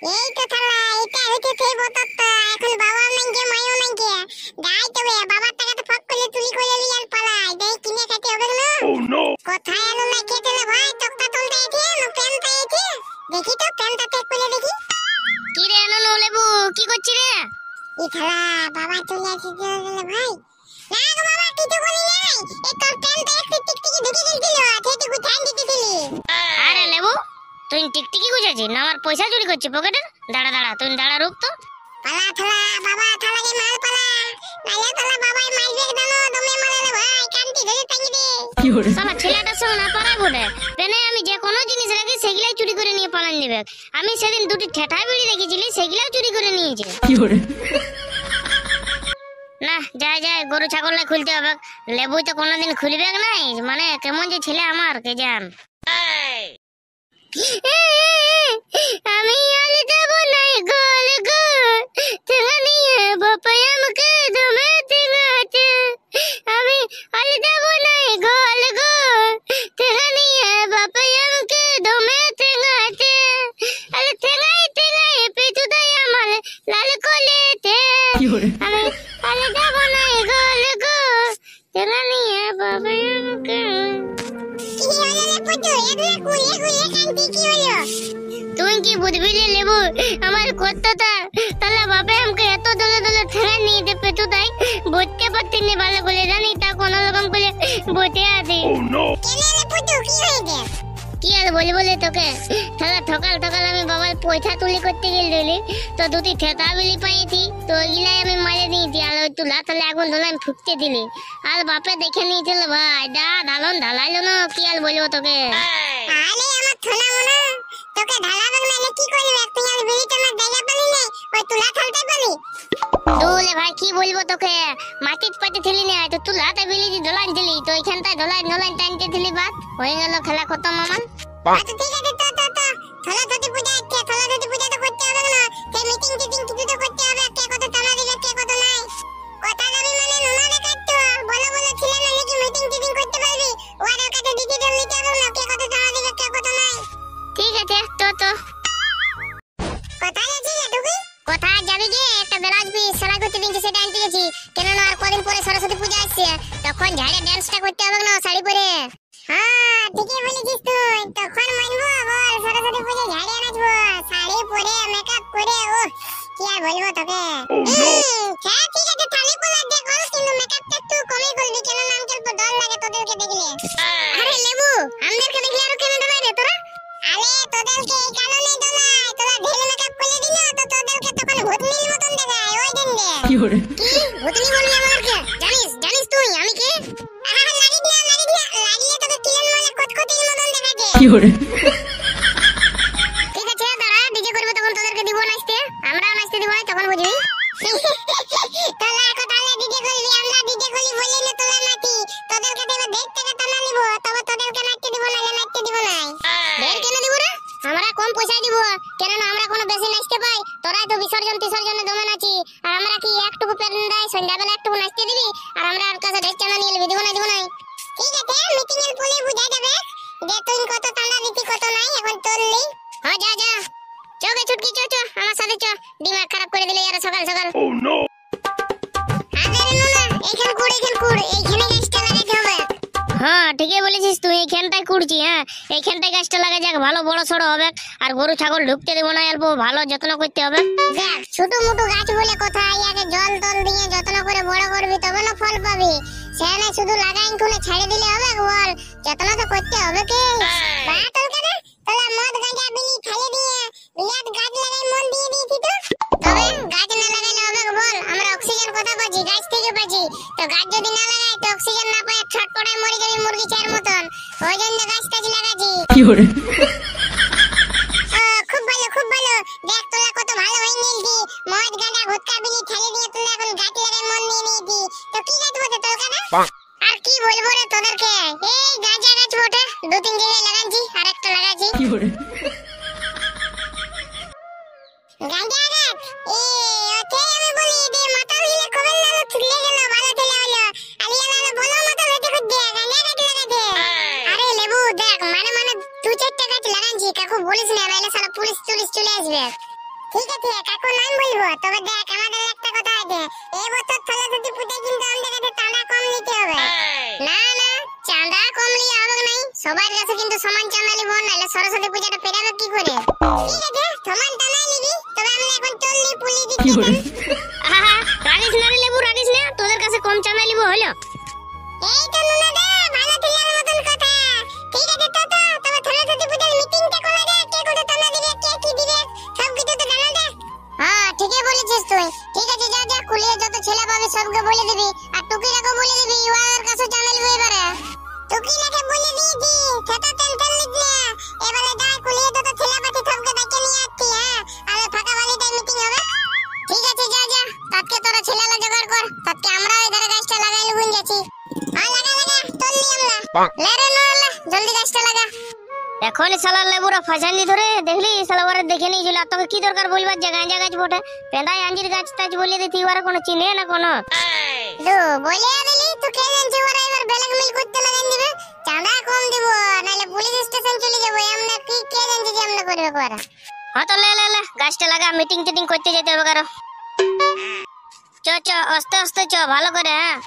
এই তো থালা এটা হইতে সেই বোতলটা এখন বাবা নাই যে মাইও নাই যে যাই তবে বাবার টাকা তো ফক করে চুরি করে লিয়াল পালাই দেই কিনে খেতে হবে না। কোথায় আলো না খেতে না ভাই তক্তা তুলতে এসে না পেনটা এসে দেখি তো পেনটা চেক করে দেখি। কি রে ননু লেবু কি করছিস রে? এই থালা বাবা চলে আসছে গেলে ভাই না গো বাবা কিছু বলি নাই এই তোর পেনটা একটু টিকটিকি ঢুকে গেছিল সেটুকু ধ্যান দিতেছিলি। আরে লেবু তুই টিকটিকি গুছাছিস না আমার পয়সা চুরি করছিস পকেটের? দাঁড়া দাঁড়া তুই দাঁড়া রুক তো। পালা থালা বাবা থালাকে মাল পালা নাইলে থালা বাবাই মাইবে দানো দমে মারালে ভাই কান্তি ধরে টাঙ্গি দে। শালা ছেলেটার সঙ্গে না পারাই বটে পেনে আমি যে কোনো জিনিস রাখি সেগুলাই চুরি করে নিয়ে পালান নেবে। আমি সেদিন দুটি ঠেঠা বিড়ি রেখেছিলি সেগুলাও চুরি করে নিয়েছে। না যাই যাই গরু ছাগলে খুলতে হবে। লেবু তো কোনোদিন খুলবে নাই মানে কেমন যে ছেলে আমার কে জান। আমি আলে যাব নাই গোল গোল তেলানিয়ে বাপাই আমাকে দমে তেলাতে আমি আলে যাব নাই গোল গোল তেলানিয়ে বাপাই আমাকে দমে তেলাতে আলে তেলাই তেলাই পেটু দাই আমার লাল কোলেতে আমি আলে যাব নাই গোল গোল তেলানিয়ে বাপাই আমাকে। কি হলো রে পুজো এগুলা কুড়িয়ে কুড়িয়ে কান্তি কি হলো? তুই কি বুঝবি রে লেবু আমার কতটা তাহলে বাপে আমাকে এত দলে দলে ঠেলা নিয়ে দে পেটু তাই বলতে পারতি না ভালো করে জানি তা কোন রকম করে বসে আছি। কেন রে পুজো কি হইছে? কি আর বলবো রে তোকে তাহলে ঠকাল ঠকাল আমি বাবার পয়সা তুলি করতে গেলি তো দুটি ঠেকা বিলি পাইছি তো ওইগুলাই আমি মারে নিয়েছি আর ওই তুলা তাহলে আগুন ধুলাম ফুটতে দিলি আর বাপে দেখে নিয়েছিল ভাই দা ঢালন ঢালাইলো না কি আর বলবো তোকে। আরে আমার থলা মনা তোকে ঢালাবে না কি করবে তুই আর বিড়িটা না জায়গা পালি না ওই তুলা ঠালতে পারি। দুলে ভাই কি বলবো তোকে মাটিত পাটি থিলি না তো তুলাতে বিলি ঢোলান দিলি তো এখানটায় ঢোলান ঢোলান টানতে দিলি বাদ হয়ে গেল খেলা খতম মামান। আচ্ছা ঠিক আছে তো থলা ধুতি পূজা আছে থলা ধুতি পূজা তো করতে হবে না সেই মিটিং টিটিং কিছু তো করতে হবে কে কত টানা দিবে কে কত নাই কথা যাবি মানে নোনা কাটতো বলো বলো ছিলে না নাকি মিটিং টিটিং করতে পারবি ওদের কাছে ডিজিটাল নিতে হবে না কে কত টানা দিবে কে কত নাই। ঠিক আছে তো কোথায় আছিস টুকি? কোথায় যাবি যে একটা ব্লাউজ পিস সেলাই করতে দিয়েছি সেটা আনতে গেছি কেন না আর কদিন পরে সরস্বতী পূজা আসছে তখন ঝাড়ে ডান্সটা করতে হবে না শাড়ি পরে। হ্যাঁ ঠিকই বলেছিস তুই তখন মানবো বল সরস্বতী পূজা ঝাড়িয়ে নাচবো শাড়ি পরে মেকআপ করে ও কি আর বলবো তোকে। হ্যাঁ ঠিক আছে থালি পোলা দেখো কিন্তু মেকআপটা একটু কমই করবি কেন না আঙ্কেল তো ডর লাগে তোদেরকে দেখলে। আরে লেবু আমাদেরকে দেখলে আর কেন ডরাই রে তোরা? আরে তোদেরকে এই কারণে ডরাই তোরা ঢেলে মেকআপ করে দিল তো তোদেরকে তখন ভূতনির মতন দেখায় ওই দিন রে। কি ভূতনি বলবি আমাদেরকে? জানিস তুই আমি কে? লাগিয়ে তোকে কিলেন মানে কটকটির মতন দেখাচ্ছে। ঠিক আছে দাঁড়া ডিজে করবে তখন তোদেরকে দিব নাচতে আমরাও নাচতে দিব তখন বুঝবি। তোলা কোথালে ডিজে করবি আমরা ডিজে করি বলি না তোলা নাচি তোদেরকে দেবে দেখ থেকে টানা নিব তবে তোদেরকে নাচতে দিব না নাচতে দিব না। ঢের কেন দিব রে? আমরা কম পয়সা দিব কেন না আমরা কোনো বেশি নাচতে পাই তোরাই তো বিসর্জনে দমে নাচি আর আমরা কি একটুকু পেন দেয় সন্ধ্যাবেলা একটু নাচতে দিবি আর আমরা আর কাছে ঢের চাঁদা নিয়ে দিব না ঠিক আছে মিটিং এর পরে বুঝা যাবে যে তুই কত টানা দিতি কত নাই এখন তোরলি। হ্যাঁ যা চোখে ছুটকি চো আমার সাথে চো দিমাগ খারাপ করে দিলে যারা সকাল সকাল। আরে নুনা এইখান কুড় এইখানে গাছটা লাগাতে হবে। হ্যাঁ ঠিকই বলেছিস তুই এইখানটায় কুড়ছি হ্যাঁ এইখানটায় গাছটা লাগা যাক ভালো বড় সড়ো হবে আর গরু ছাগল ঢুকতে দেবো না অল্প ভালো যত্ন করতে হবে। দেখ ছোট মোটো গাছ বলে কথা ইয়াকে জল টল দিয়ে যত্ন করে বড় করবি তবে না ফল পাবি সেখানে শুধু লাগাই খুলে ছেড়ে দিলে হবে বল যত্ন তো করতে হবে কি বাতল করে তোলা মদ গাঁজা বিলি খাইয়ে দিয়ে বিরাট গাছ লাগাই মন দিয়ে দিয়েছি তো তবে গাছ না লাগাইলে হবে বল আমরা অক্সিজেন কথা পাচ্ছি গাছ থেকে পাচ্ছি তো গাছ যদি না লাগাই তো অক্সিজেন না পায় ছটপটায় মরে যাবে মুরগি চার মতন ওই জন্য গাছ লাগাচ্ছি। খুব ভালো দেখ তোলা কত ভালো হয়ে নিয়েছি মদ গাঁজা গুটকা বিলি ছেড়ে দিয়ে তোলা এখন গাছ লাগাই মন নিয়ে নিয়েছি তো কি গাছ বটে তোর কাছে? আর কি বলবো রে তোদেরকে এই গাঁজা গাছ বটে দু তিন জায়গায় লাগাচ্ছি আর একটা লাগাচ্ছি গাঁজা গাছ ওতে আমি বলি দে মাথা হইলে কবে না ছুটলে গেল ভালো ছেলে হলো আলিয়া না বলো মাথা হইতে খুঁজে গাঁজা গাছ লাগাতে। আরে লেবু দেখ মানে দু চারটা গাছ লাগাচ্ছি কাকু বলিস না নাইলে সারা পুলিশ চলে আসবে। ঠিক আছে কাকু নাম বলবো, তবে দেখ আমাদের একটা কথা আছে, এই বছর সরস্বতী পূজায় কিন্তু আমাদের কাছে চাঁদা কম নিতে হবে। না না, চাঁদা কম নিয়ে হবে নাই, সবার কাছে কিন্তু সমান চাঁদা নিব, নাহলে সরস্বতী পূজাটা পেরাবে কি করে। ঠিক আছে সমান চাঁদা নিবি, তবে আমরা এখন চললি পুলি দিতে। আহা রাগিস না রে লেবু, রাগিস না, তোদের কাছে কম চাঁদা নিব হলো। এই তো নুনা দা, ভালো ছেলের মতন কথা। ঠিক আছে তো তবে সরস্বতী পূজার মিটিংটা করে দে, কে কত চাঁদা দিবে, কে কি দিবে, সব কিছু তো জানা দে। হ্যাঁ ঠিকই বলেছিস তুই। ঠিক আছে যা যা, কুলিয়ে যত ছেলে পাবে সবকে বলে দিবি, আর টুকিরাকে বলে দিবি, ওর কাছে চাঁদা নিবে এবারে। টুকিরাকে বলে দিয়েছি, সেটা টেনশন নিস না। এবারে যা কুলিয়ে যত ছেলে পাবে সবকে ডেকে নিয়ে আসছি। হ্যাঁ আর ফাঁকা বাড়িটাই মিটিং হবে। ঠিক আছে যা যা, তাকে তোরা ছেলেলা জোগাড় কর, তাকে আমরা এধারে গাছটা লাগাই লুবুন যাচ্ছি। হ্যাঁ লাগা চললি আমরা। লে রে নুরুল্লাহ, জলদি গাছটা লাগা। এখন শালা লেবুরা ফাঁসানি ধরে দেখলি, শালা ওরা দেখে নিয়েছিল, আর তোকে কি দরকার বলবার যে গাঁজা গাছ বটে, পেঁদাই আঞ্জির গাছ টাছ বলে দিতি, ওরা কোনো চিনে না কোনো। দু বলে দিলি তুই, কে জানছি ওরা এবার ব্ল্যাক মেল করতে লাগাই দিবে, চাঁদা কম দিব, নাহলে পুলিশ স্টেশন চলে যাবো। আমরা কি কে জানছি যে আমরা করবে করা। হ্যাঁ তো লে লে লে গাছটা লাগা, মিটিং টিটিং করতে যেতে হবে কারো। চ চ আস্তে আস্তে চ, ভালো করে। হ্যাঁ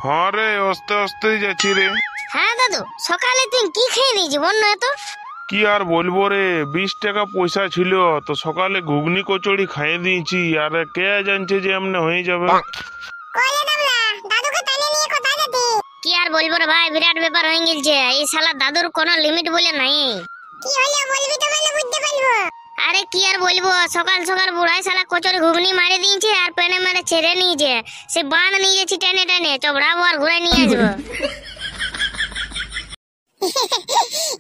হ্যাঁ রে, আস্তে আস্তেই যাচ্ছি রে। হ্যাঁ দাদু, সকালে তুই কি খেয়ে দিয়েছি বন্য এত? কি আর বলবো রে, 20 টাকা পয়সা ছিল তো সকালে ঘুগনি কচুরি খাইয়ে দিয়েছি, আর কে জানছে যে এমনি হয়ে যাবে। কইলে দাবলা দাদুকে টানে নিয়ে কোথায় যেতি? কি আর বলবো রে ভাই, বিরাট ব্যাপার হয়ে গেছে। এই শালা দাদুর কোনো লিমিট বলে নাই। কি হলো বলবি তো, মানে বুঝতে পারবো। আরে কি আর বলবো, সকাল সকাল বুড়াই শালা কচুরি ঘুগনি মারি দিয়েছে, আর পেনে মেরে ছেড়ে নিয়েছে। সে বাঁধ নিয়ে যাচ্ছি টেনে টেনে, চবড়াবো আর ঘুরে নিয়ে আসবো।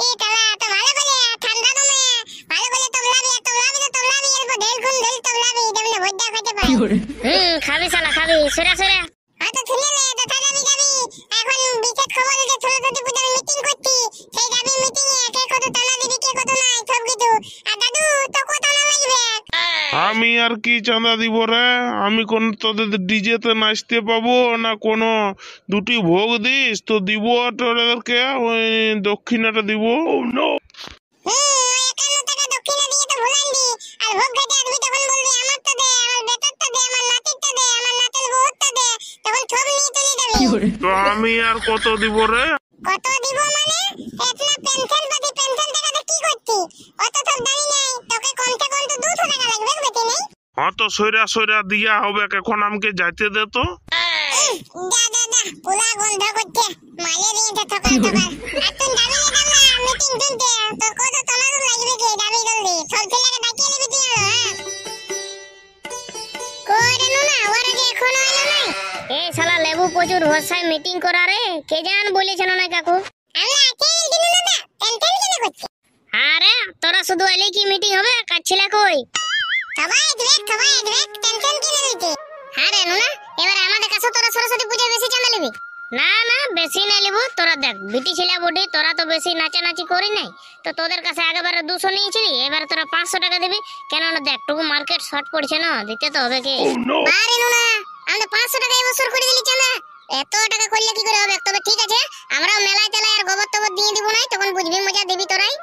এই তালা তো ভালো করে ঠান্ডা দমে ভালো করে তবলাবি এরপর ঢেল খুন ঢেল তবলাবি, দেবলে ভজ্জা খেতে পাই। খাবি শালা খাবি, সরে সরে। হ্যাঁ তো শুনে নে, তো যাবি এখন বিশেষ খবর যে সরস্বতী পূজার মিটিং করছি, সেই যাবি মিটিং এ, কে কত টানা দিবি কে কত নাই সব কিছু। আর দাদু তো কত না লাগবে? আমি আর কি চাঁদা দিব রে, আমি কোন তোদের ডিজেতে নাচতে পাবো না, কোনো দুটি ভোগ দিস তো দিব, তোদেরকে ওই দক্ষিণাটা দিব। ওই 51 টাকা দক্ষিণা দিয়ে তো ভুলাইলি, আর ভোগ খেতে আসবি তখন বলবি আমারটা দে, আমার বেটারটা দে, আমার নাতিরটা দে, আমার নাতের বউরটা দে, তখন সব নিয়ে চলে যাবি। তো আমি আর কত দিব রে? কত দিব মানে এতনা পেনশন পাতি, পেনশন টাকাতে কি করতি? অত সব জানি নাই, তোকে কমসে কম তো 200 টাকা লাগবে বেশি নেই। হ্যাঁ তো সইরা সইরা দিয়া হবে, এখন আমাকে যাইতে দে তো। যা পুরা গন্ধ করছে, মালে দিয়েছে সকাল সকাল। আর তুই যাবি না মিটিং শুনতে, তোর কত তোমার লাগবে কি, যাবি জলদি, সব ছেলেকে ডাকিয়ে নিবি তুই। হ্যাঁ করে নুনা, ওরা যে এখনো এলো নাই। এই শালা লেবু প্রচুর ভরসায় মিটিং করা রে, কে জান বলেছেন না কাকু। আমরা আছি দিনু না, টেনশন কেন করছিস? আরে তোরা শুধু এলে কি মিটিং হবে, কাজ ছিল কই? সবাই দেখ টেনশন কেন নিতে? হ্যাঁ রে নুনা, এবারে আমাদের কাছে তোরা সরস্বতী পূজায় বেশি চাঁদা নিবি। না না বেশি নাই লিবু, তোরা দেখ বিটি ছেলে বডি, তোরা তো বেশি নাচানাচি করি নাই, তো তোদের কাছে আগেবারে 200 নিয়েছিলি, এবারে তোরা 500 টাকা দিবি। কেন না দেখ টুকু মার্কেট শর্ট পড়ছে না, দিতে তো হবে কি। আরে নুনা, আমরা 500 টাকা এবছর করে দিলি চাঁদা, এত টাকা করলে কি করে হবে? তবে ঠিক আছে, আমরা মেলায় টেলায় আর গোবর টবর দিয়ে দিব নাই, তখন বুঝবি মজা দিবি তোরাই।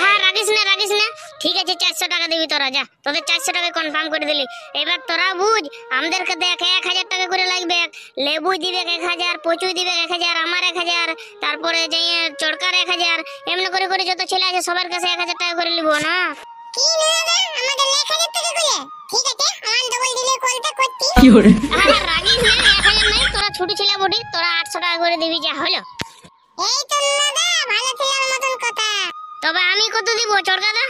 হ্যাঁ রাখিস না, ঠিক আছে 400 টাকা দিবি তোরা, যা তোদের 400 টাকা কনফার্ম করে দিলি। এবার তোরা বুঝ, আমাদেরকে দেখ 1000 টাকা করে লাগবে, লেবু দিবে 1000, পচুই দিবে 1000, আমার 1000, তারপরে যাই চড়কার 1000, এমনি করে করে যত ছেলে আছে সবার কাছে 1000 টাকা করে নিব না। কি নুনা, আমাদের 1000 টাকা করে? ঠিক আছে, আমার ডবল দিলে কলটা করতি। হ্যাঁ রাখিস না, 1000 নাই, তোরা ছোট ছেলে বডি, তোরা 800 টাকা করে দিবি, যা হলো। এই তো নুনা, ভালো ছেলের মতন কথা। তবে আমি কত দিব চড়কাদা?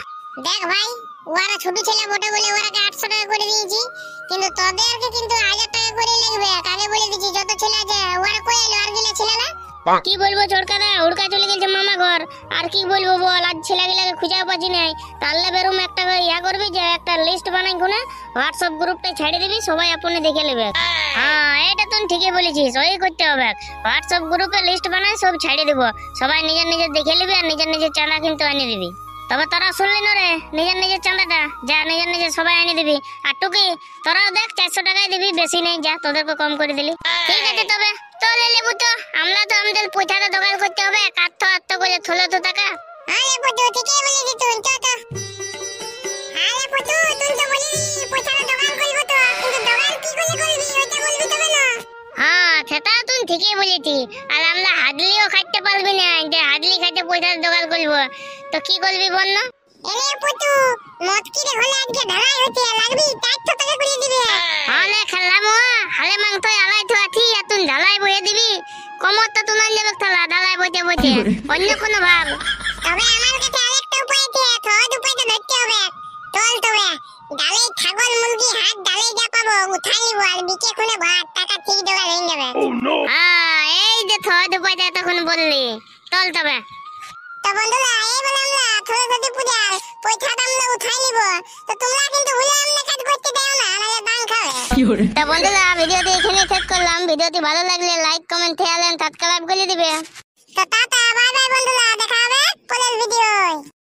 দেখ ভাই, ওরা ছোট ছেলে বটে বলে ওরাকে 800 টাকা করে দিয়েছি, কিন্তু তোদেরকে কিন্তু 1000 টাকা করে লাগবে। কাকে বলে দিছি, যত ছেলে আছে ওরা কই এলো, আর গিলা ছেলেরা কি বলবো চড়কাদা, উড়কা চলে গেছে মামা ঘর, আর কি বলবো বল, আজ ছেলেগুলাকে খুঁজেও পাচ্ছি নাই। তাহলে বেরুম একটা ইয়া করবি, যে একটা লিস্ট বানাই কোনা, হোয়াটসঅ্যাপ গ্রুপটা ছেড়ে দিবি, সবাই আপনি দেখে নেবে। হ্যাঁ এটা তুই ঠিকই বলেছিস, ওই করতে হবে, হোয়াটসঅ্যাপ গ্রুপে লিস্ট বানাই সব ছেড়ে দিব, সবাই নিজের নিজের দেখে নেবে, আর নিজের নিজের চাঁদা কিন্তু এনে দিবি। তবে তোরা শুনলি না রে, নিজের নিজের চাঁদাটা যা নিজের নিজের সবাই এনে দিবি। আর টুকি তোরাও দেখ 400 টাকায় দিবি, বেশি নেই, যা তোদেরকে কম করে দিলি। ঠিক আছে তবে চলে লেবু, তো আমরা তো আমাদের পয়সাটা দোকান করতে হবে, কাটতে করে থলো তো টাকা। আরে পুতু ঠিকই বলেছিস তুই, তো হ্যাঁ পুতু তুই তো বলিস হয়েছি, আর আমরা হাডলিও খাইতে পারবি না, যে হাডলি খাইতে পয়সা জোগাড় করবো। তো কি করবি বল না? এলে পুতু মদ কিরে হলে আজকে ঢালাই হচ্ছে লাগবি 400 টাকা করে দিবে। হলে খেললাম হালে মাংস আলাই তো আছি, আর তুই ঢালাই বয়ে দিবি? কমর তো তোমার যাবে খেলা ঢালাই বইতে বইতে, অন্য কোনো ভাব। তবে আমার কাছে আরেকটা উপায় আছে, সহজ উপায়টা ধরতে হবে। চল তবে ডালে ছাগল মুরগি হাত ডালে যা পাবো উঠাই নিবো, আর বিকে খুনে ভাত টাকা ঠিক জোগাড় হয়ে যাবে। এই যে সহজ উপায়টা তখন বললি, চল তবে। তো বন্ধুরা এই বলে আমরা সরস্বতী পূজার পয়সাটা আমরা উঠাই নিবো। তো তোমরা কিন্তু ভুলে আমরা কাজ করতে দেও না, নাহলে দান খাবে। তো বন্ধুরা ভিডিওটি এখানে শেষ করলাম। ভিডিওটি ভালো লাগলে like comment share and subscribe করে দিবে। তো টাটা বাই বাই বন্ধুরা, দেখা হবে পরের ভিডিওয়।